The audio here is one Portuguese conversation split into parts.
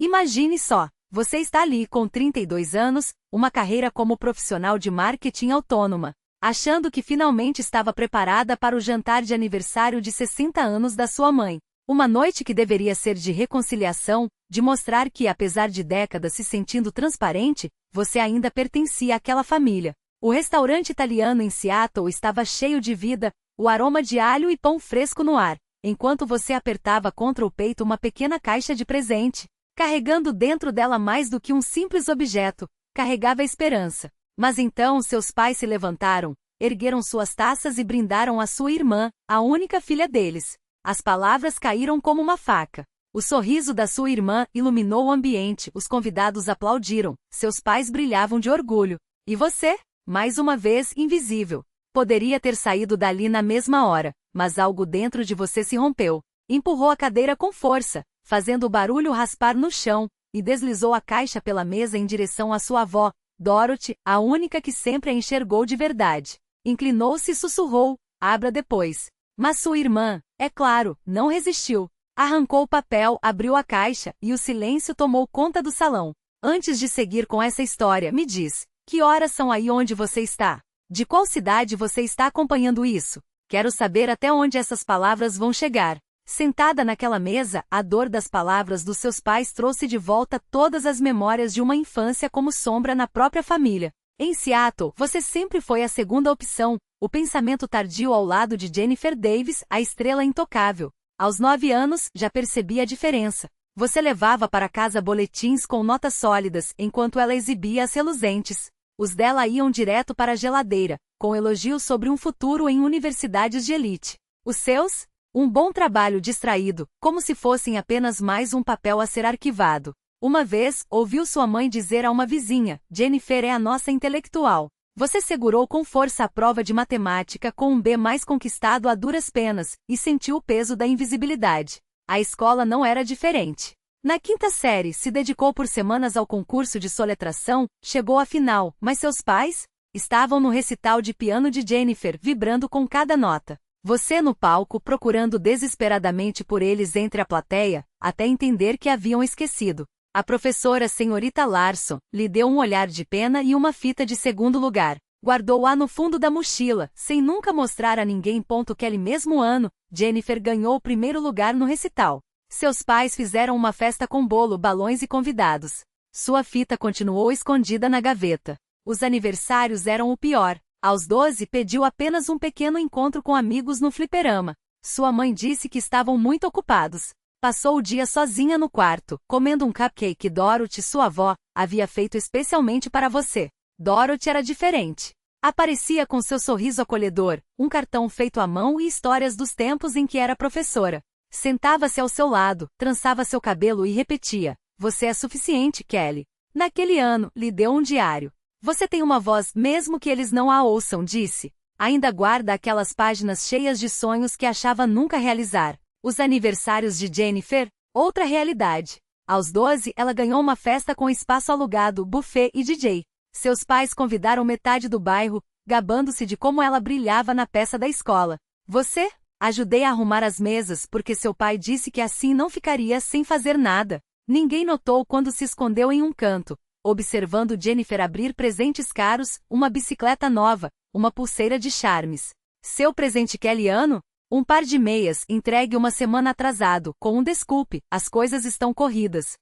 Imagine só, você está ali com 32 anos, uma carreira como profissional de marketing autônoma, achando que finalmente estava preparada para o jantar de aniversário de 60 anos da sua mãe. Uma noite que deveria ser de reconciliação, de mostrar que, apesar de décadas se sentindo transparente, você ainda pertencia àquela família. O restaurante italiano em Seattle estava cheio de vida, o aroma de alho e pão fresco no ar, enquanto você apertava contra o peito uma pequena caixa de presente, carregando dentro dela mais do que um simples objeto, carregava a esperança. Mas então seus pais se levantaram, ergueram suas taças e brindaram a sua irmã, a única filha deles. As palavras caíram como uma faca. O sorriso da sua irmã iluminou o ambiente, os convidados aplaudiram, seus pais brilhavam de orgulho. E você? Mais uma vez, invisível. Poderia ter saído dali na mesma hora, mas algo dentro de você se rompeu. Empurrou a cadeira com força, fazendo o barulho raspar no chão, e deslizou a caixa pela mesa em direção à sua avó, Dorothy, a única que sempre a enxergou de verdade. Inclinou-se e sussurrou, abra depois. Mas sua irmã, é claro, não resistiu. Arrancou o papel, abriu a caixa, e o silêncio tomou conta do salão. Antes de seguir com essa história, me diz, que horas são aí onde você está? De qual cidade você está acompanhando isso? Quero saber até onde essas palavras vão chegar. Sentada naquela mesa, a dor das palavras dos seus pais trouxe de volta todas as memórias de uma infância como sombra na própria família. Em Seattle, você sempre foi a segunda opção, o pensamento tardio ao lado de Jennifer Davis, a estrela intocável. Aos 9 anos, já percebia a diferença. Você levava para casa boletins com notas sólidas, enquanto ela exibia as reluzentes. Os dela iam direto para a geladeira, com elogios sobre um futuro em universidades de elite. Os seus? Um bom trabalho distraído, como se fossem apenas mais um papel a ser arquivado. Uma vez, ouviu sua mãe dizer a uma vizinha, Jennifer é a nossa intelectual. Você segurou com força a prova de matemática com um B mais conquistado a duras penas, e sentiu o peso da invisibilidade. A escola não era diferente. Na quinta série, se dedicou por semanas ao concurso de soletração, chegou à final, mas seus pais? Estavam no recital de piano de Jennifer, vibrando com cada nota. Você no palco procurando desesperadamente por eles entre a plateia, até entender que haviam esquecido. A professora senhorita Larson lhe deu um olhar de pena e uma fita de segundo lugar. Guardou-a no fundo da mochila, sem nunca mostrar a ninguém. Aquele mesmo ano, Jennifer ganhou o primeiro lugar no recital. Seus pais fizeram uma festa com bolo, balões e convidados. Sua fita continuou escondida na gaveta. Os aniversários eram o pior. Aos 12, pediu apenas um pequeno encontro com amigos no fliperama. Sua mãe disse que estavam muito ocupados. Passou o dia sozinha no quarto, comendo um cupcake que Dorothy, sua avó, havia feito especialmente para você. Dorothy era diferente. Aparecia com seu sorriso acolhedor, um cartão feito à mão e histórias dos tempos em que era professora. Sentava-se ao seu lado, trançava seu cabelo e repetia, você é suficiente, Kelly. Naquele ano, lhe deu um diário. Você tem uma voz, mesmo que eles não a ouçam, disse. Ainda guarda aquelas páginas cheias de sonhos que achava nunca realizar. Os aniversários de Jennifer, outra realidade. Aos 12, ela ganhou uma festa com espaço alugado, buffet e DJ. Seus pais convidaram metade do bairro, gabando-se de como ela brilhava na peça da escola. Você? Ajudei a arrumar as mesas porque seu pai disse que assim não ficaria sem fazer nada. Ninguém notou quando se escondeu em um canto, observando Jennifer abrir presentes caros, uma bicicleta nova, uma pulseira de charmes. Seu presente kellyiano? Um par de meias, entregue uma semana atrasado, com um desculpe, as coisas estão corridas.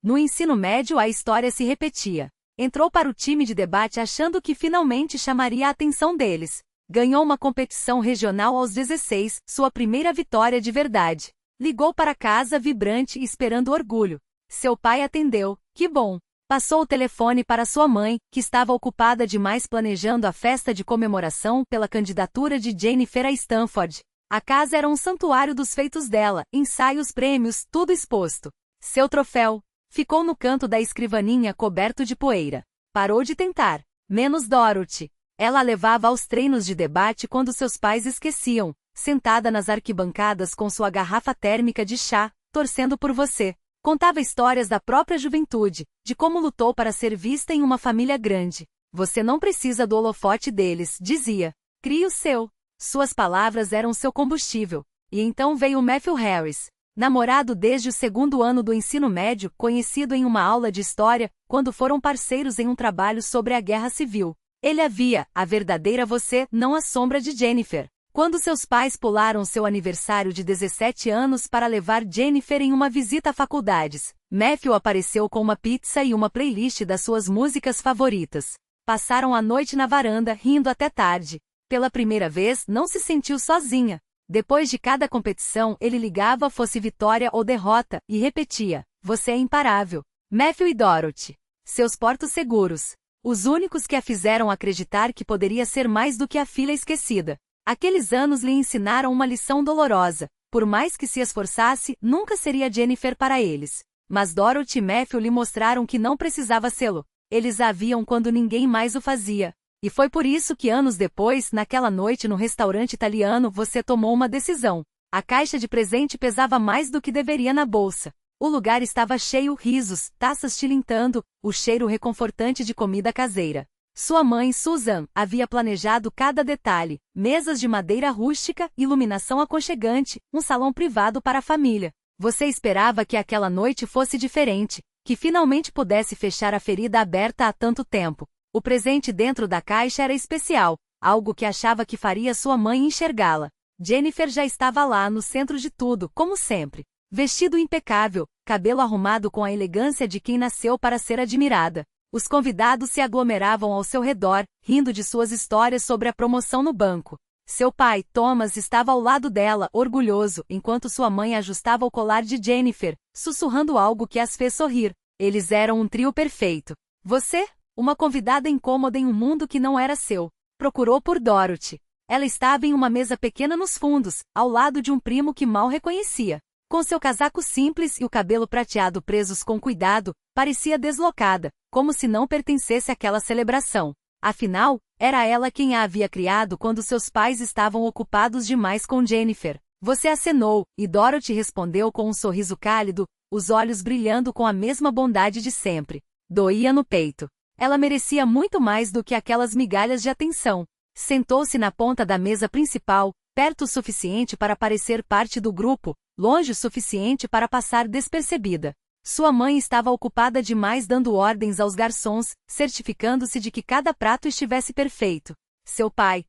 No ensino médio a história se repetia. Entrou para o time de debate achando que finalmente chamaria a atenção deles. Ganhou uma competição regional aos 16, sua primeira vitória de verdade. Ligou para casa vibrante esperando orgulho. Seu pai atendeu, que bom. Passou o telefone para sua mãe, que estava ocupada demais planejando a festa de comemoração pela candidatura de Jennifer a Stanford. A casa era um santuário dos feitos dela, ensaios, prêmios, tudo exposto. Seu troféu ficou no canto da escrivaninha coberto de poeira. Parou de tentar. Menos Dorothy. Ela a levava aos treinos de debate quando seus pais esqueciam, sentada nas arquibancadas com sua garrafa térmica de chá, torcendo por você. Contava histórias da própria juventude, de como lutou para ser vista em uma família grande. Você não precisa do holofote deles, dizia. Crie o seu. Suas palavras eram seu combustível. E então veio Matthew Harris. Namorado desde o segundo ano do ensino médio, conhecido em uma aula de história, quando foram parceiros em um trabalho sobre a Guerra Civil. Ele havia, a verdadeira você, não a sombra de Jennifer. Quando seus pais pularam seu aniversário de 17 anos para levar Jennifer em uma visita a faculdades, Matthew apareceu com uma pizza e uma playlist das suas músicas favoritas. Passaram a noite na varanda, rindo até tarde. Pela primeira vez, não se sentiu sozinha. Depois de cada competição, ele ligava fosse vitória ou derrota, e repetia, você é imparável. Matthew e Dorothy. Seus portos seguros. Os únicos que a fizeram acreditar que poderia ser mais do que a filha esquecida. Aqueles anos lhe ensinaram uma lição dolorosa. Por mais que se esforçasse, nunca seria Jennifer para eles. Mas Dorothy e Matthew lhe mostraram que não precisava sê-lo. Eles a haviam quando ninguém mais o fazia. E foi por isso que anos depois, naquela noite no restaurante italiano, você tomou uma decisão. A caixa de presente pesava mais do que deveria na bolsa. O lugar estava cheio, risos, taças tilintando, o cheiro reconfortante de comida caseira. Sua mãe, Susan, havia planejado cada detalhe, mesas de madeira rústica, iluminação aconchegante, um salão privado para a família. Você esperava que aquela noite fosse diferente, que finalmente pudesse fechar a ferida aberta há tanto tempo. O presente dentro da caixa era especial, algo que achava que faria sua mãe enxergá-la. Jennifer já estava lá no centro de tudo, como sempre. Vestido impecável, cabelo arrumado com a elegância de quem nasceu para ser admirada. Os convidados se aglomeravam ao seu redor, rindo de suas histórias sobre a promoção no banco. Seu pai, Thomas, estava ao lado dela, orgulhoso, enquanto sua mãe ajustava o colar de Jennifer, sussurrando algo que as fez sorrir. Eles eram um trio perfeito. Você? Uma convidada incômoda em um mundo que não era seu. Procurou por Dorothy. Ela estava em uma mesa pequena nos fundos, ao lado de um primo que mal reconhecia. Com seu casaco simples e o cabelo prateado presos com cuidado, parecia deslocada, como se não pertencesse àquela celebração. Afinal, era ela quem a havia criado quando seus pais estavam ocupados demais com Jennifer. Você acenou, e Dorothy respondeu com um sorriso cálido, os olhos brilhando com a mesma bondade de sempre. Doía no peito. Ela merecia muito mais do que aquelas migalhas de atenção. Sentou-se na ponta da mesa principal, perto o suficiente para parecer parte do grupo, longe o suficiente para passar despercebida. Sua mãe estava ocupada demais dando ordens aos garçons, certificando-se de que cada prato estivesse perfeito. Seu pai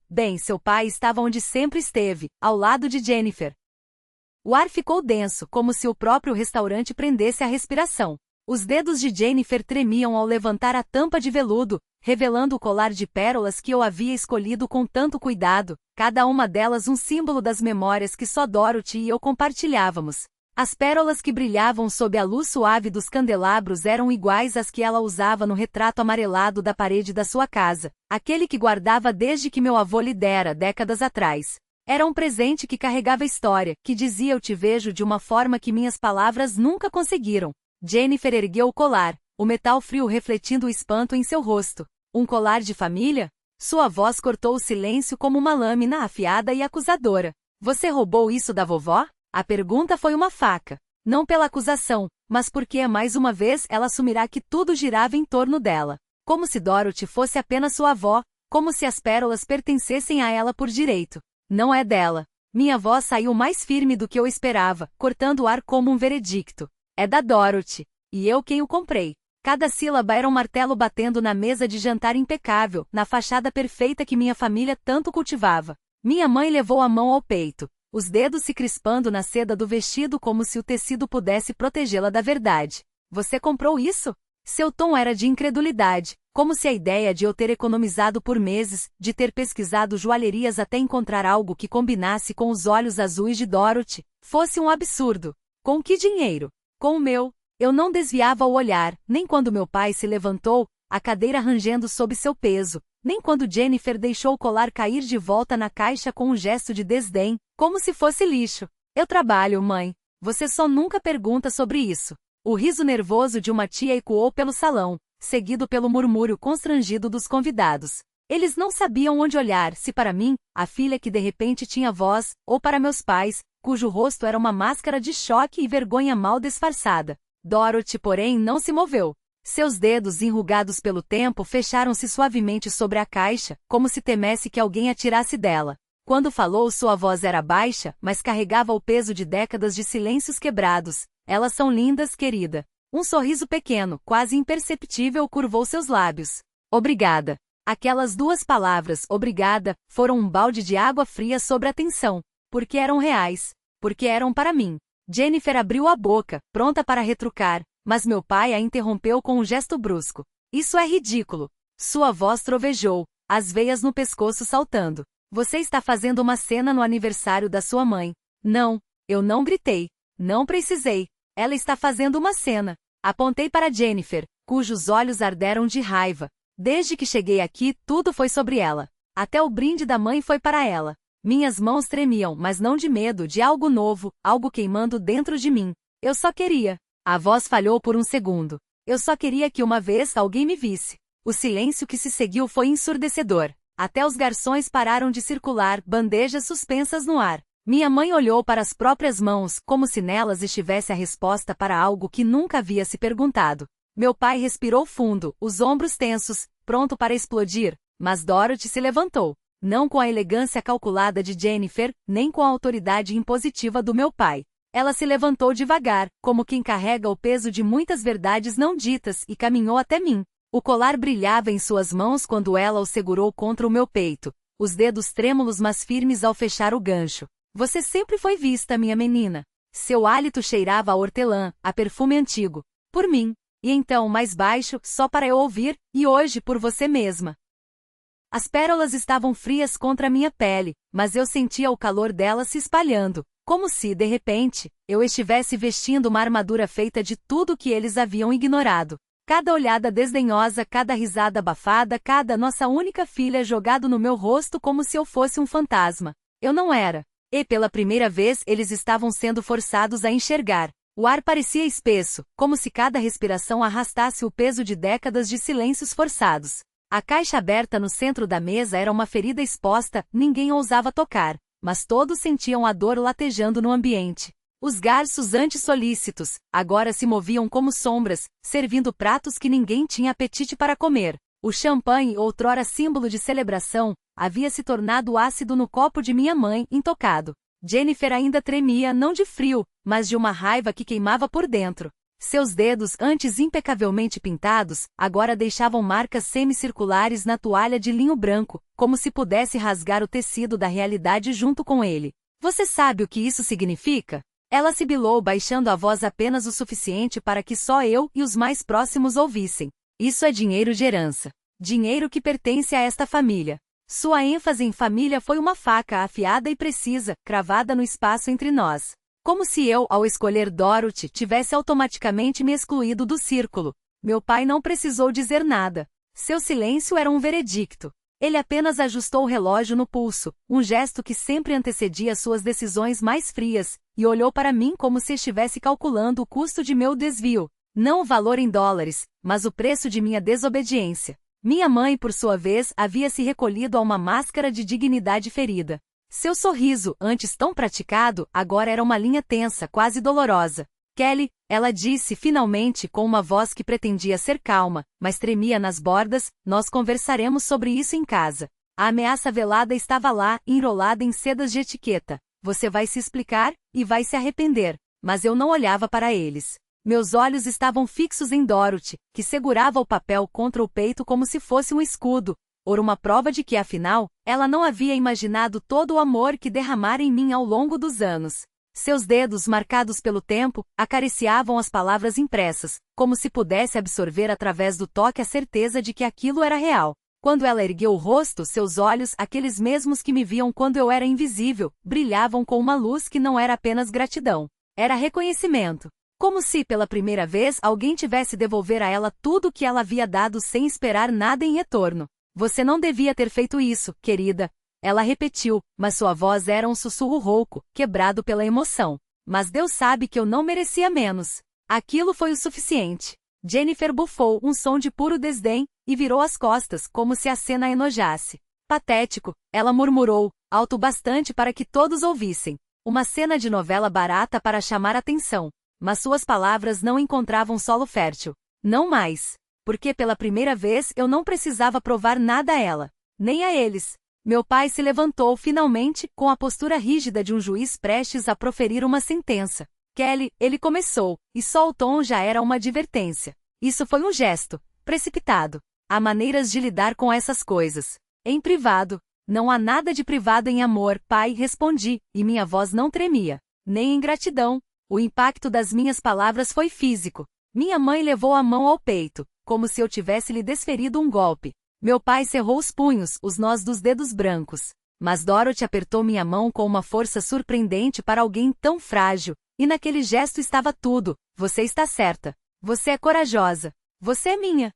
estava onde sempre esteve, ao lado de Jennifer. O ar ficou denso, como se o próprio restaurante prendesse a respiração. Os dedos de Jennifer tremiam ao levantar a tampa de veludo, revelando o colar de pérolas que eu havia escolhido com tanto cuidado, cada uma delas um símbolo das memórias que só Dorothy e eu compartilhávamos. As pérolas que brilhavam sob a luz suave dos candelabros eram iguais às que ela usava no retrato amarelado da parede da sua casa, aquele que guardava desde que meu avô lhe dera décadas atrás. Era um presente que carregava história, que dizia eu te vejo de uma forma que minhas palavras nunca conseguiram. Jennifer ergueu o colar, o metal frio refletindo o espanto em seu rosto. Um colar de família? Sua voz cortou o silêncio como uma lâmina afiada e acusadora. Você roubou isso da vovó? A pergunta foi uma faca. Não pela acusação, mas porque mais uma vez ela assumirá que tudo girava em torno dela. Como se Dorothy fosse apenas sua avó, como se as pérolas pertencessem a ela por direito. Não é dela. Minha voz saiu mais firme do que eu esperava, cortando o ar como um veredicto. É da Dorothy. E eu quem o comprei. Cada sílaba era um martelo batendo na mesa de jantar impecável, na fachada perfeita que minha família tanto cultivava. Minha mãe levou a mão ao peito, os dedos se crispando na seda do vestido como se o tecido pudesse protegê-la da verdade. Você comprou isso? Seu tom era de incredulidade, como se a ideia de eu ter economizado por meses, de ter pesquisado joalherias até encontrar algo que combinasse com os olhos azuis de Dorothy, fosse um absurdo. Com que dinheiro? Com o meu. Eu não desviava o olhar, nem quando meu pai se levantou, a cadeira rangendo sob seu peso, nem quando Jennifer deixou o colar cair de volta na caixa com um gesto de desdém, como se fosse lixo. Eu trabalho, mãe. Você só nunca pergunta sobre isso. O riso nervoso de uma tia ecoou pelo salão, seguido pelo murmúrio constrangido dos convidados. Eles não sabiam onde olhar, se para mim, a filha que de repente tinha voz, ou para meus pais, cujo rosto era uma máscara de choque e vergonha mal disfarçada. Dorothy, porém, não se moveu. Seus dedos enrugados pelo tempo fecharam-se suavemente sobre a caixa, como se temesse que alguém a tirasse dela. Quando falou, sua voz era baixa, mas carregava o peso de décadas de silêncios quebrados. Elas são lindas, querida. Um sorriso pequeno, quase imperceptível, curvou seus lábios. Obrigada. Aquelas duas palavras, obrigada, foram um balde de água fria sobre a tensão. Porque eram reais. Porque eram para mim. Jennifer abriu a boca, pronta para retrucar, mas meu pai a interrompeu com um gesto brusco. Isso é ridículo. Sua voz trovejou, as veias no pescoço saltando. Você está fazendo uma cena no aniversário da sua mãe. Não, eu não gritei. Não precisei. Ela está fazendo uma cena. Apontei para Jennifer, cujos olhos arderam de raiva. Desde que cheguei aqui, tudo foi sobre ela. Até o brinde da mãe foi para ela. Minhas mãos tremiam, mas não de medo, de algo novo, algo queimando dentro de mim. Eu só queria. A voz falhou por um segundo. Eu só queria que uma vez alguém me visse. O silêncio que se seguiu foi ensurdecedor. Até os garçons pararam de circular, bandejas suspensas no ar. Minha mãe olhou para as próprias mãos, como se nelas estivesse a resposta para algo que nunca havia se perguntado. Meu pai respirou fundo, os ombros tensos, pronto para explodir, mas Dorothy se levantou. Não com a elegância calculada de Jennifer, nem com a autoridade impositiva do meu pai. Ela se levantou devagar, como quem carrega o peso de muitas verdades não ditas, e caminhou até mim. O colar brilhava em suas mãos quando ela o segurou contra o meu peito, os dedos trêmulos mas firmes ao fechar o gancho. Você sempre foi vista, minha menina. Seu hálito cheirava a hortelã, a perfume antigo. Por mim. E então mais baixo, só para eu ouvir, e hoje por você mesma. As pérolas estavam frias contra minha pele, mas eu sentia o calor delas se espalhando, como se, de repente, eu estivesse vestindo uma armadura feita de tudo que eles haviam ignorado. Cada olhada desdenhosa, cada risada abafada, cada nossa única filha jogado no meu rosto como se eu fosse um fantasma. Eu não era. E pela primeira vez eles estavam sendo forçados a enxergar. O ar parecia espesso, como se cada respiração arrastasse o peso de décadas de silêncios forçados. A caixa aberta no centro da mesa era uma ferida exposta, ninguém ousava tocar, mas todos sentiam a dor latejando no ambiente. Os garçons antissolícitos, agora se moviam como sombras, servindo pratos que ninguém tinha apetite para comer. O champanhe, outrora símbolo de celebração, havia se tornado ácido no copo de minha mãe, intocado. Jennifer ainda tremia não de frio, mas de uma raiva que queimava por dentro. Seus dedos, antes impecavelmente pintados, agora deixavam marcas semicirculares na toalha de linho branco, como se pudesse rasgar o tecido da realidade junto com ele. Você sabe o que isso significa? Ela sibilou baixando a voz apenas o suficiente para que só eu e os mais próximos ouvissem. Isso é dinheiro de herança. Dinheiro que pertence a esta família. Sua ênfase em família foi uma faca afiada e precisa, cravada no espaço entre nós. Como se eu, ao escolher Dorothy, tivesse automaticamente me excluído do círculo. Meu pai não precisou dizer nada. Seu silêncio era um veredicto. Ele apenas ajustou o relógio no pulso, um gesto que sempre antecedia suas decisões mais frias, e olhou para mim como se estivesse calculando o custo de meu desvio. Não o valor em dólares, mas o preço de minha desobediência. Minha mãe, por sua vez, havia se recolhido a uma máscara de dignidade ferida. Seu sorriso, antes tão praticado, agora era uma linha tensa, quase dolorosa. Kelly, ela disse finalmente com uma voz que pretendia ser calma, mas tremia nas bordas, nós conversaremos sobre isso em casa. A ameaça velada estava lá, enrolada em sedas de etiqueta. Você vai se explicar, e vai se arrepender. Mas eu não olhava para eles. Meus olhos estavam fixos em Dorothy, que segurava o papel contra o peito como se fosse um escudo, ou uma prova de que, afinal, ela não havia imaginado todo o amor que derramara em mim ao longo dos anos. Seus dedos, marcados pelo tempo, acariciavam as palavras impressas, como se pudesse absorver através do toque a certeza de que aquilo era real. Quando ela ergueu o rosto, seus olhos, aqueles mesmos que me viam quando eu era invisível, brilhavam com uma luz que não era apenas gratidão. Era reconhecimento. Como se, pela primeira vez, alguém tivesse devolver a ela tudo o que ela havia dado sem esperar nada em retorno. Você não devia ter feito isso, querida. Ela repetiu, mas sua voz era um sussurro rouco, quebrado pela emoção. Mas Deus sabe que eu não merecia menos. Aquilo foi o suficiente. Jennifer bufou um som de puro desdém, e virou as costas, como se a cena a enojasse. Patético, ela murmurou, alto bastante para que todos ouvissem. Uma cena de novela barata para chamar atenção. Mas suas palavras não encontravam solo fértil. Não mais. Porque pela primeira vez eu não precisava provar nada a ela. Nem a eles. Meu pai se levantou finalmente, com a postura rígida de um juiz prestes a proferir uma sentença. Kelly, ele começou, e só o tom já era uma advertência. Isso foi um gesto, precipitado. Há maneiras de lidar com essas coisas. Em privado. Não há nada de privado em amor, pai, respondi, e minha voz não tremia. Nem em gratidão. O impacto das minhas palavras foi físico. Minha mãe levou a mão ao peito, como se eu tivesse lhe desferido um golpe. Meu pai cerrou os punhos, os nós dos dedos brancos. Mas Dorothy apertou minha mão com uma força surpreendente para alguém tão frágil, e naquele gesto estava tudo. Você está certa. Você é corajosa. Você é minha.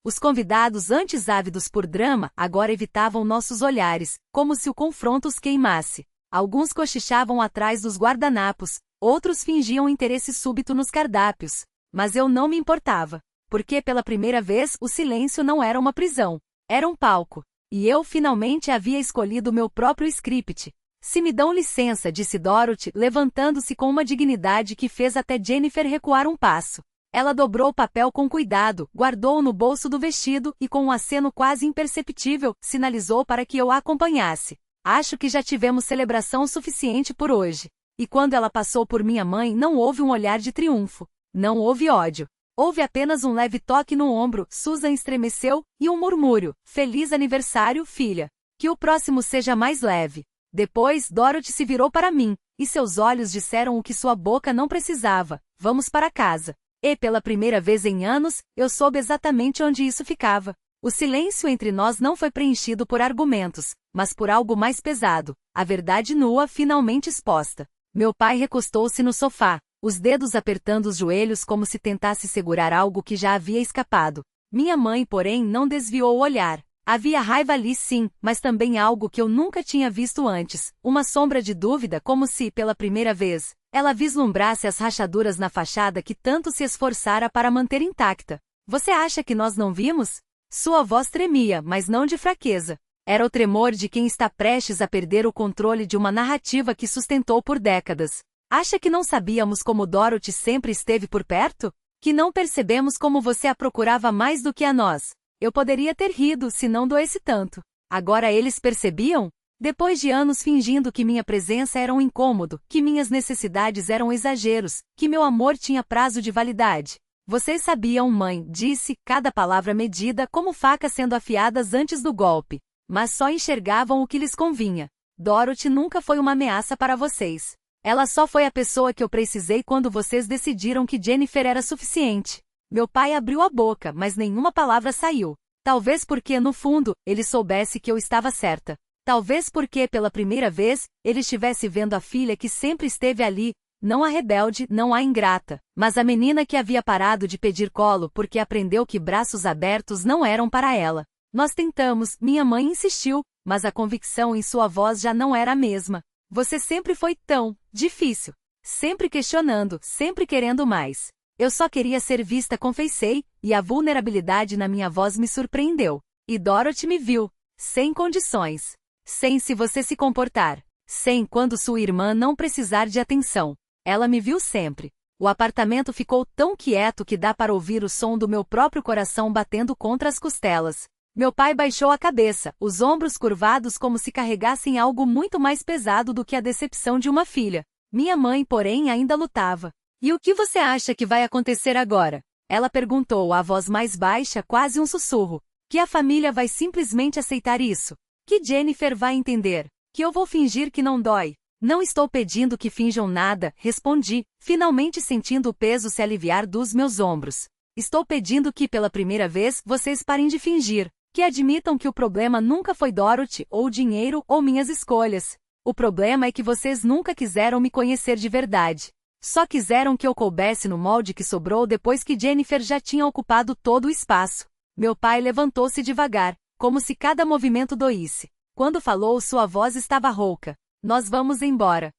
Os convidados, antes ávidos por drama, agora evitavam nossos olhares, como se o confronto os queimasse. Alguns cochichavam atrás dos guardanapos, outros fingiam interesse súbito nos cardápios. Mas eu não me importava. Porque pela primeira vez o silêncio não era uma prisão. Era um palco. E eu finalmente havia escolhido meu próprio script. Se me dão licença, disse Dorothy, levantando-se com uma dignidade que fez até Jennifer recuar um passo. Ela dobrou o papel com cuidado, guardou-o no bolso do vestido e com um aceno quase imperceptível, sinalizou para que eu a acompanhasse. Acho que já tivemos celebração suficiente por hoje. E quando ela passou por minha mãe não houve um olhar de triunfo. Não houve ódio. Houve apenas um leve toque no ombro, Susan estremeceu, e um murmúrio, feliz aniversário, filha. Que o próximo seja mais leve. Depois, Dorothy se virou para mim, e seus olhos disseram o que sua boca não precisava, vamos para casa. E pela primeira vez em anos, eu soube exatamente onde isso ficava. O silêncio entre nós não foi preenchido por argumentos, mas por algo mais pesado, a verdade nua finalmente exposta. Meu pai recostou-se no sofá, os dedos apertando os joelhos como se tentasse segurar algo que já havia escapado. Minha mãe, porém, não desviou o olhar. Havia raiva ali sim, mas também algo que eu nunca tinha visto antes, uma sombra de dúvida como se, pela primeira vez, ela vislumbrasse as rachaduras na fachada que tanto se esforçara para manter intacta. Você acha que nós não vimos? Sua voz tremia, mas não de fraqueza. Era o tremor de quem está prestes a perder o controle de uma narrativa que sustentou por décadas. Acha que não sabíamos como Dorothy sempre esteve por perto? Que não percebemos como você a procurava mais do que a nós? Eu poderia ter rido se não doesse tanto. Agora eles percebiam? Depois de anos fingindo que minha presença era um incômodo, que minhas necessidades eram exageros, que meu amor tinha prazo de validade. Vocês sabiam, mãe, disse, cada palavra medida como facas sendo afiadas antes do golpe. Mas só enxergavam o que lhes convinha. Dorothy nunca foi uma ameaça para vocês. Ela só foi a pessoa que eu precisei quando vocês decidiram que Jennifer era suficiente. Meu pai abriu a boca, mas nenhuma palavra saiu. Talvez porque, no fundo, ele soubesse que eu estava certa. Talvez porque, pela primeira vez, ele estivesse vendo a filha que sempre esteve ali, não a rebelde, não a ingrata, mas a menina que havia parado de pedir colo porque aprendeu que braços abertos não eram para ela. Nós tentamos, minha mãe insistiu, mas a convicção em sua voz já não era a mesma. Você sempre foi tão difícil. Sempre questionando, sempre querendo mais. Eu só queria ser vista, confessei, e a vulnerabilidade na minha voz me surpreendeu. E Dorothy me viu. Sem condições. Sem se você se comportar. Sem quando sua irmã não precisar de atenção. Ela me viu sempre. O apartamento ficou tão quieto que dá para ouvir o som do meu próprio coração batendo contra as costelas. Meu pai baixou a cabeça, os ombros curvados como se carregassem algo muito mais pesado do que a decepção de uma filha. Minha mãe, porém, ainda lutava. E o que você acha que vai acontecer agora? Ela perguntou, a voz mais baixa, quase um sussurro. Que a família vai simplesmente aceitar isso? Que Jennifer vai entender? Que eu vou fingir que não dói? Não estou pedindo que finjam nada, respondi, finalmente sentindo o peso se aliviar dos meus ombros. Estou pedindo que, pela primeira vez, vocês parem de fingir. Que admitam que o problema nunca foi Dorothy, ou dinheiro, ou minhas escolhas. O problema é que vocês nunca quiseram me conhecer de verdade. Só quiseram que eu coubesse no molde que sobrou depois que Jennifer já tinha ocupado todo o espaço. Meu pai levantou-se devagar, como se cada movimento doísse. Quando falou, sua voz estava rouca. Nós vamos embora.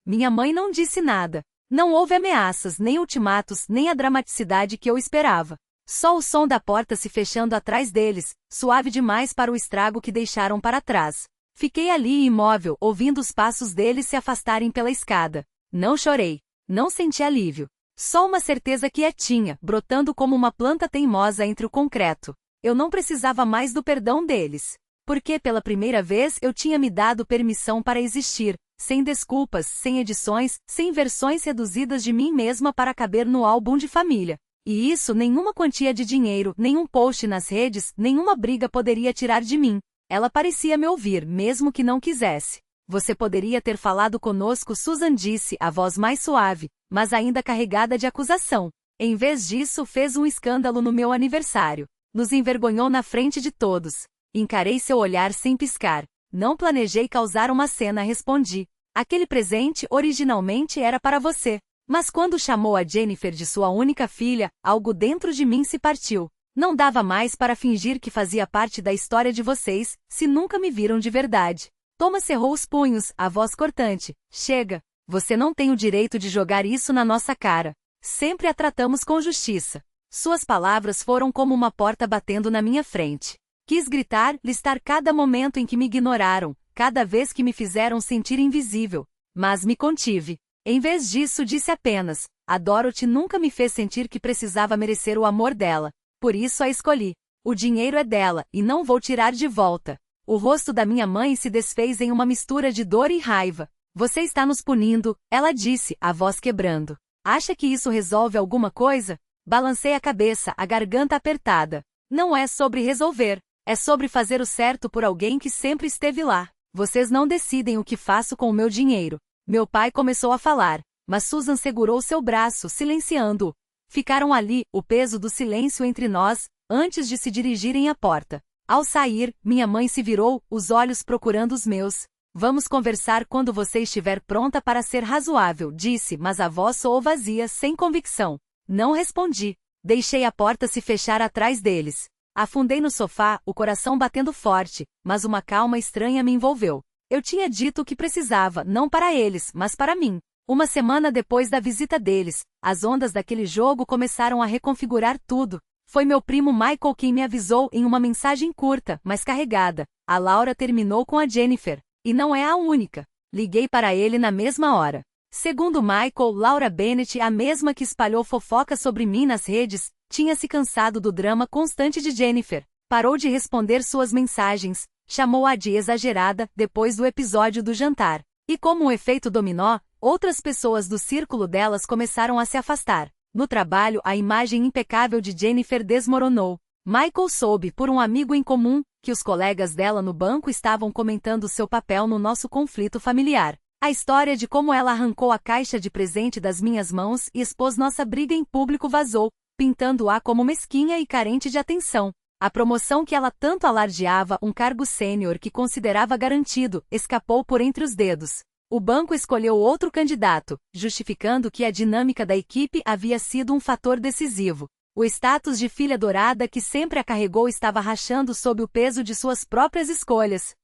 Minha mãe não disse nada. Não houve ameaças, nem ultimatos, nem a dramaticidade que eu esperava. Só o som da porta se fechando atrás deles, suave demais para o estrago que deixaram para trás. Fiquei ali imóvel, ouvindo os passos deles se afastarem pela escada. Não chorei. Não senti alívio. Só uma certeza quietinha, brotando como uma planta teimosa entre o concreto. Eu não precisava mais do perdão deles. Porque pela primeira vez eu tinha me dado permissão para existir, sem desculpas, sem edições, sem versões reduzidas de mim mesma para caber no álbum de família. E isso nenhuma quantia de dinheiro, nenhum post nas redes, nenhuma briga poderia tirar de mim. Ela parecia me ouvir, mesmo que não quisesse. Você poderia ter falado conosco, Susan disse, a voz mais suave, mas ainda carregada de acusação. Em vez disso, fez um escândalo no meu aniversário. Nos envergonhou na frente de todos. Encarei seu olhar sem piscar. Não planejei causar uma cena, respondi. Aquele presente originalmente era para você. Mas quando chamou a Jennifer de sua única filha, algo dentro de mim se partiu. Não dava mais para fingir que fazia parte da história de vocês, se nunca me viram de verdade. Thomas cerrou os punhos, a voz cortante. Chega. Você não tem o direito de jogar isso na nossa cara. Sempre a tratamos com justiça. Suas palavras foram como uma porta batendo na minha frente. Quis gritar, listar cada momento em que me ignoraram, cada vez que me fizeram sentir invisível. Mas me contive. Em vez disso, disse apenas, a Dorothy nunca me fez sentir que precisava merecer o amor dela. Por isso a escolhi. O dinheiro é dela, e não vou tirar de volta. O rosto da minha mãe se desfez em uma mistura de dor e raiva. Você está nos punindo, ela disse, a voz quebrando. Acha que isso resolve alguma coisa? Balancei a cabeça, a garganta apertada. Não é sobre resolver. É sobre fazer o certo por alguém que sempre esteve lá. Vocês não decidem o que faço com o meu dinheiro. Meu pai começou a falar, mas Susan segurou seu braço, silenciando-o. Ficaram ali, o peso do silêncio entre nós, antes de se dirigirem à porta. Ao sair, minha mãe se virou, os olhos procurando os meus. Vamos conversar quando você estiver pronta para ser razoável, disse, mas a voz soou vazia, sem convicção. Não respondi. Deixei a porta se fechar atrás deles. Afundei no sofá, o coração batendo forte, mas uma calma estranha me envolveu. Eu tinha dito o que precisava, não para eles, mas para mim. Uma semana depois da visita deles, as ondas daquele jogo começaram a reconfigurar tudo. Foi meu primo Michael quem me avisou em uma mensagem curta, mas carregada. A Laura terminou com a Jennifer. E não é a única. Liguei para ele na mesma hora. Segundo Michael, Laura Bennett, a mesma que espalhou fofoca sobre mim nas redes, tinha se cansado do drama constante de Jennifer. Parou de responder suas mensagens. Chamou-a de exagerada, depois do episódio do jantar. E como um efeito dominó, outras pessoas do círculo delas começaram a se afastar. No trabalho, a imagem impecável de Jennifer desmoronou. Michael soube, por um amigo em comum, que os colegas dela no banco estavam comentando seu papel no nosso conflito familiar. A história de como ela arrancou a caixa de presente das minhas mãos e expôs nossa briga em público vazou, pintando-a como mesquinha e carente de atenção. A promoção que ela tanto alardeava, um cargo sênior que considerava garantido, escapou por entre os dedos. O banco escolheu outro candidato, justificando que a dinâmica da equipe havia sido um fator decisivo. O status de filha dourada que sempre a carregou estava rachando sob o peso de suas próprias escolhas.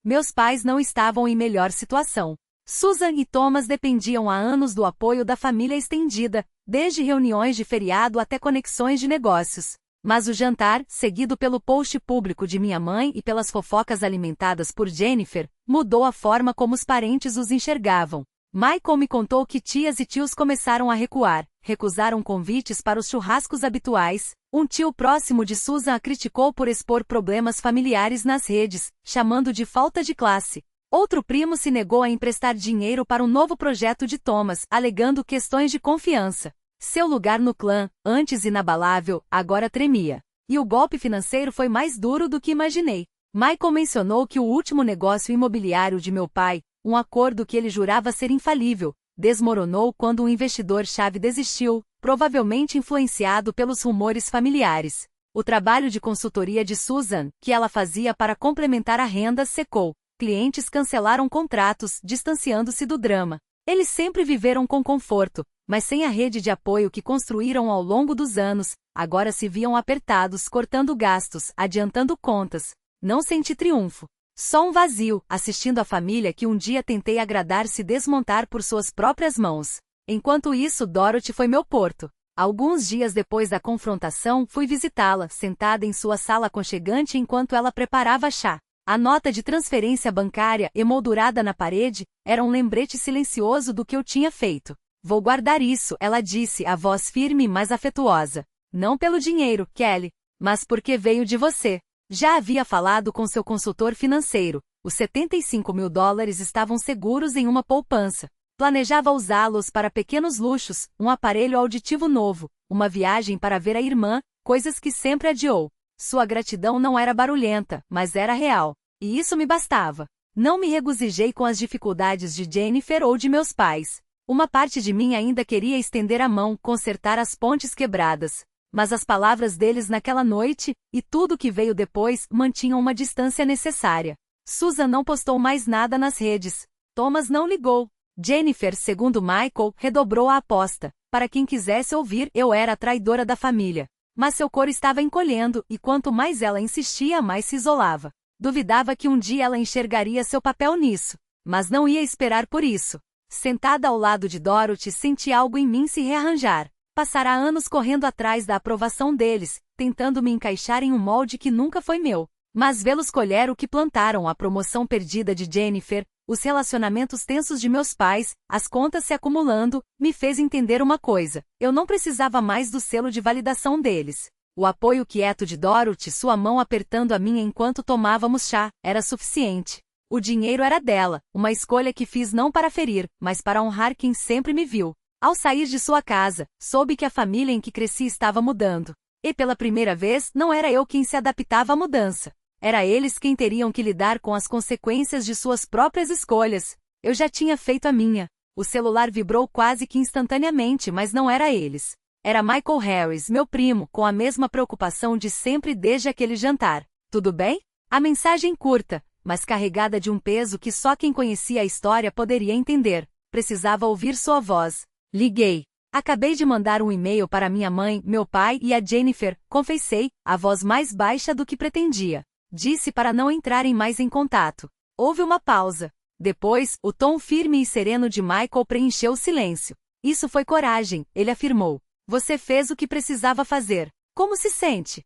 Meus pais não estavam em melhor situação. Susan e Thomas dependiam há anos do apoio da família estendida, desde reuniões de feriado até conexões de negócios. Mas o jantar, seguido pelo post público de minha mãe e pelas fofocas alimentadas por Jennifer, mudou a forma como os parentes os enxergavam. Michael me contou que tias e tios começaram a recuar, recusaram convites para os churrascos habituais. Um tio próximo de Susan a criticou por expor problemas familiares nas redes, chamando de falta de classe. Outro primo se negou a emprestar dinheiro para um novo projeto de Thomas, alegando questões de confiança. Seu lugar no clã, antes inabalável, agora tremia. E o golpe financeiro foi mais duro do que imaginei. Michael mencionou que o último negócio imobiliário de meu pai, um acordo que ele jurava ser infalível, desmoronou quando um investidor-chave desistiu, provavelmente influenciado pelos rumores familiares. O trabalho de consultoria de Susan, que ela fazia para complementar a renda, secou. Clientes cancelaram contratos, distanciando-se do drama. Eles sempre viveram com conforto, mas sem a rede de apoio que construíram ao longo dos anos, agora se viam apertados, cortando gastos, adiantando contas. Não senti triunfo. Só um vazio, assistindo a família que um dia tentei agradar se desmontar por suas próprias mãos. Enquanto isso, Dorothy foi meu porto. Alguns dias depois da confrontação, fui visitá-la, sentada em sua sala aconchegante enquanto ela preparava chá. A nota de transferência bancária, emoldurada na parede, era um lembrete silencioso do que eu tinha feito. Vou guardar isso, ela disse, a voz firme mas afetuosa. Não pelo dinheiro, Kelly, mas porque veio de você. Já havia falado com seu consultor financeiro. Os $75.000 estavam seguros em uma poupança. Planejava usá-los para pequenos luxos, um aparelho auditivo novo, uma viagem para ver a irmã, coisas que sempre adiou. Sua gratidão não era barulhenta, mas era real. E isso me bastava. Não me regozijei com as dificuldades de Jennifer ou de meus pais. Uma parte de mim ainda queria estender a mão, consertar as pontes quebradas. Mas as palavras deles naquela noite, e tudo que veio depois, mantinham uma distância necessária. Susan não postou mais nada nas redes. Thomas não ligou. Jennifer, segundo Michael, redobrou a aposta. Para quem quisesse ouvir, eu era a traidora da família. Mas seu coro estava encolhendo, e quanto mais ela insistia, mais se isolava. Duvidava que um dia ela enxergaria seu papel nisso. Mas não ia esperar por isso. Sentada ao lado de Dorothy, senti algo em mim se rearranjar. Passara anos correndo atrás da aprovação deles, tentando me encaixar em um molde que nunca foi meu. Mas vê-los colher o que plantaram, a promoção perdida de Jennifer, os relacionamentos tensos de meus pais, as contas se acumulando, me fez entender uma coisa. Eu não precisava mais do selo de validação deles. O apoio quieto de Dorothy, sua mão apertando a minha enquanto tomávamos chá, era suficiente. O dinheiro era dela, uma escolha que fiz não para ferir, mas para honrar quem sempre me viu. Ao sair de sua casa, soube que a família em que cresci estava mudando. E pela primeira vez, não era eu quem se adaptava à mudança. Era eles quem teriam que lidar com as consequências de suas próprias escolhas. Eu já tinha feito a minha. O celular vibrou quase que instantaneamente, mas não era eles. Era Michael Harris, meu primo, com a mesma preocupação de sempre desde aquele jantar. Tudo bem? A mensagem curta, mas carregada de um peso que só quem conhecia a história poderia entender. Precisava ouvir sua voz. Liguei. Acabei de mandar um e-mail para minha mãe, meu pai e a Jennifer, confessei, a voz mais baixa do que pretendia. Disse para não entrarem mais em contato. Houve uma pausa. Depois, o tom firme e sereno de Michael preencheu o silêncio. Isso foi coragem, ele afirmou. Você fez o que precisava fazer. Como se sente?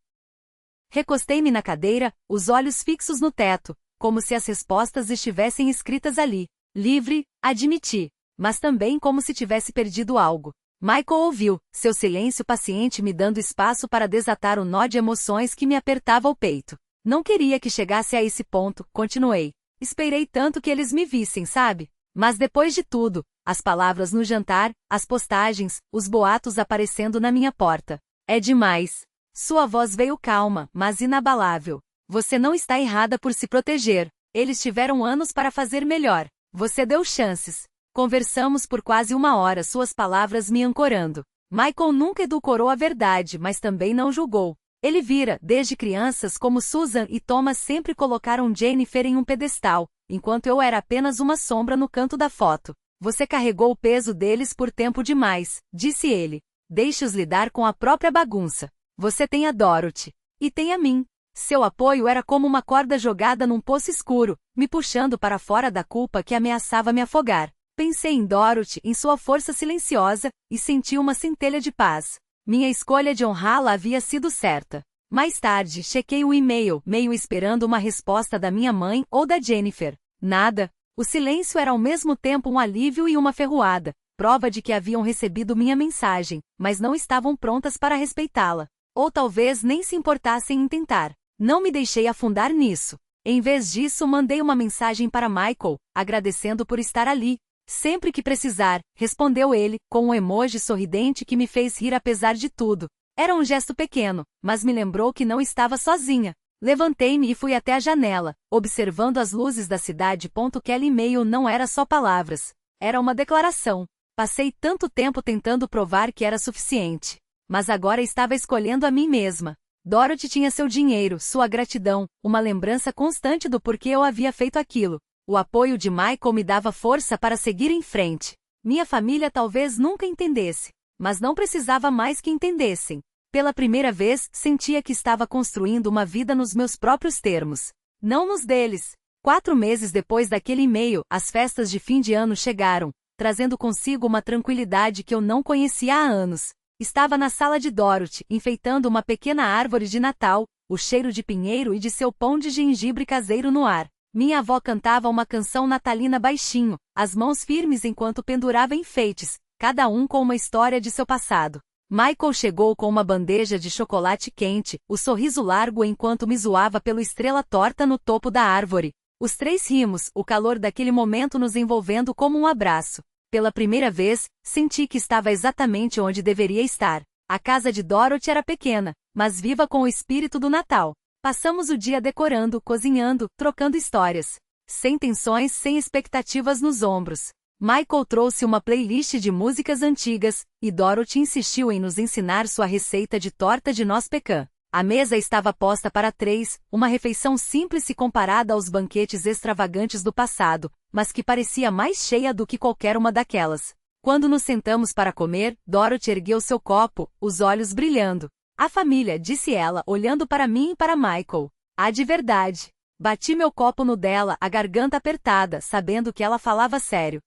Recostei-me na cadeira, os olhos fixos no teto, como se as respostas estivessem escritas ali. Livre, admiti. Mas também como se tivesse perdido algo. Michael ouviu, seu silêncio paciente me dando espaço para desatar o nó de emoções que me apertava o peito. Não queria que chegasse a esse ponto, continuei. Esperei tanto que eles me vissem, sabe? Mas depois de tudo, as palavras no jantar, as postagens, os boatos aparecendo na minha porta. É demais. Sua voz veio calma, mas inabalável. Você não está errada por se proteger. Eles tiveram anos para fazer melhor. Você deu chances. Conversamos por quase 1 hora, suas palavras me ancorando. Michael nunca edulcorou a verdade, mas também não julgou. Ele vira, desde crianças, como Susan e Thomas sempre colocaram Jennifer em um pedestal, enquanto eu era apenas uma sombra no canto da foto. Você carregou o peso deles por tempo demais, disse ele. Deixe-os lidar com a própria bagunça. Você tem a Dorothy. E tem a mim. Seu apoio era como uma corda jogada num poço escuro, me puxando para fora da culpa que ameaçava me afogar. Pensei em Dorothy, em sua força silenciosa, e senti uma centelha de paz. Minha escolha de honrá-la havia sido certa. Mais tarde, chequei o e-mail, meio esperando uma resposta da minha mãe ou da Jennifer. Nada. O silêncio era ao mesmo tempo um alívio e uma ferroada, prova de que haviam recebido minha mensagem, mas não estavam prontas para respeitá-la. Ou talvez nem se importassem em tentar. Não me deixei afundar nisso. Em vez disso, mandei uma mensagem para Michael, agradecendo por estar ali. Sempre que precisar, respondeu ele, com um emoji sorridente que me fez rir apesar de tudo. Era um gesto pequeno, mas me lembrou que não estava sozinha. Levantei-me e fui até a janela, observando as luzes da cidade. Aquele e-mail não era só palavras. Era uma declaração. Passei tanto tempo tentando provar que era suficiente. Mas agora estava escolhendo a mim mesma. Dorothy tinha seu dinheiro, sua gratidão, uma lembrança constante do porquê eu havia feito aquilo. O apoio de Michael me dava força para seguir em frente. Minha família talvez nunca entendesse, mas não precisava mais que entendessem. Pela primeira vez, sentia que estava construindo uma vida nos meus próprios termos, não nos deles. 4 meses depois daquele e-mail, as festas de fim de ano chegaram, trazendo consigo uma tranquilidade que eu não conhecia há anos. Estava na sala de Dorothy, enfeitando uma pequena árvore de Natal, o cheiro de pinheiro e de seu pão de gengibre caseiro no ar. Minha avó cantava uma canção natalina baixinho, as mãos firmes enquanto pendurava enfeites, cada um com uma história de seu passado. Michael chegou com uma bandeja de chocolate quente, o sorriso largo enquanto me zoava pela estrela torta no topo da árvore. Os três rimos, o calor daquele momento nos envolvendo como um abraço. Pela primeira vez, senti que estava exatamente onde deveria estar. A casa de Dorothy era pequena, mas viva com o espírito do Natal. Passamos o dia decorando, cozinhando, trocando histórias. Sem tensões, sem expectativas nos ombros. Michael trouxe uma playlist de músicas antigas, e Dorothy insistiu em nos ensinar sua receita de torta de noz pecan. A mesa estava posta para três, uma refeição simples se comparada aos banquetes extravagantes do passado, mas que parecia mais cheia do que qualquer uma daquelas. Quando nos sentamos para comer, Dorothy ergueu seu copo, os olhos brilhando. A família, disse ela, olhando para mim e para Michael. Ah, de verdade. Bati meu copo no dela, a garganta apertada, sabendo que ela falava sério.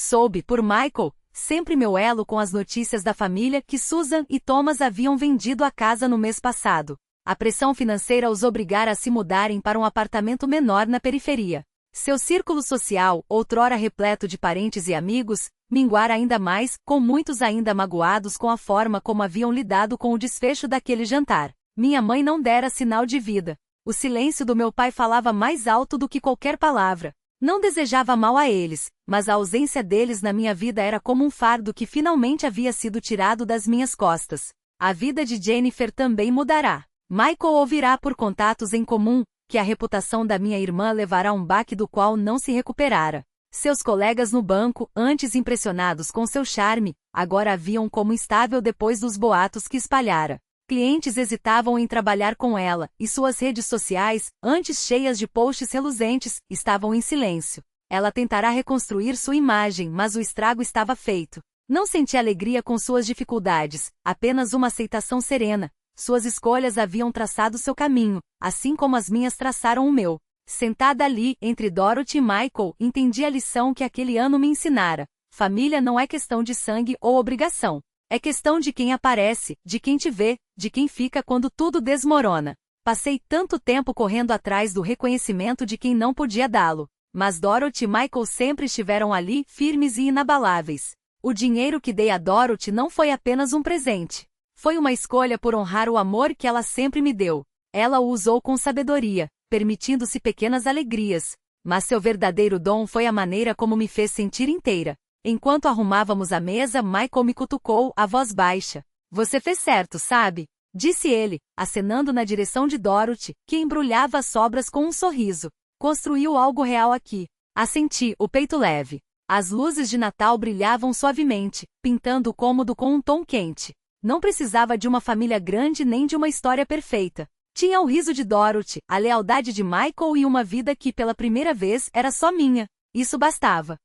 Soube, por Michael, sempre meu elo com as notícias da família, que Susan e Thomas haviam vendido a casa no mês passado. A pressão financeira os obrigara a se mudarem para um apartamento menor na periferia. Seu círculo social, outrora repleto de parentes e amigos, minguara ainda mais, com muitos ainda magoados com a forma como haviam lidado com o desfecho daquele jantar. Minha mãe não dera sinal de vida. O silêncio do meu pai falava mais alto do que qualquer palavra. Não desejava mal a eles, mas a ausência deles na minha vida era como um fardo que finalmente havia sido tirado das minhas costas. A vida de Jennifer também mudará. Michael ouvirá por contatos em comum que a reputação da minha irmã levará a um baque do qual não se recuperara. Seus colegas no banco, antes impressionados com seu charme, agora a viam como instável depois dos boatos que espalhara. Clientes hesitavam em trabalhar com ela, e suas redes sociais, antes cheias de posts reluzentes, estavam em silêncio. Ela tentará reconstruir sua imagem, mas o estrago estava feito. Não senti alegria com suas dificuldades, apenas uma aceitação serena. Suas escolhas haviam traçado seu caminho, assim como as minhas traçaram o meu. Sentada ali, entre Dorothy e Michael, entendi a lição que aquele ano me ensinara. Família não é questão de sangue ou obrigação. É questão de quem aparece, de quem te vê, de quem fica quando tudo desmorona. Passei tanto tempo correndo atrás do reconhecimento de quem não podia dá-lo. Mas Dorothy e Michael sempre estiveram ali, firmes e inabaláveis. O dinheiro que dei a Dorothy não foi apenas um presente. Foi uma escolha por honrar o amor que ela sempre me deu. Ela o usou com sabedoria, permitindo-se pequenas alegrias. Mas seu verdadeiro dom foi a maneira como me fez sentir inteira. Enquanto arrumávamos a mesa, Michael me cutucou, a voz baixa. Você fez certo, sabe? Disse ele, acenando na direção de Dorothy, que embrulhava as sobras com um sorriso. Construiu algo real aqui. Assenti, o peito leve. As luzes de Natal brilhavam suavemente, pintando o cômodo com um tom quente. Não precisava de uma família grande nem de uma história perfeita. Tinha o riso de Dorothy, a lealdade de Michael e uma vida que pela primeira vez era só minha. Isso bastava.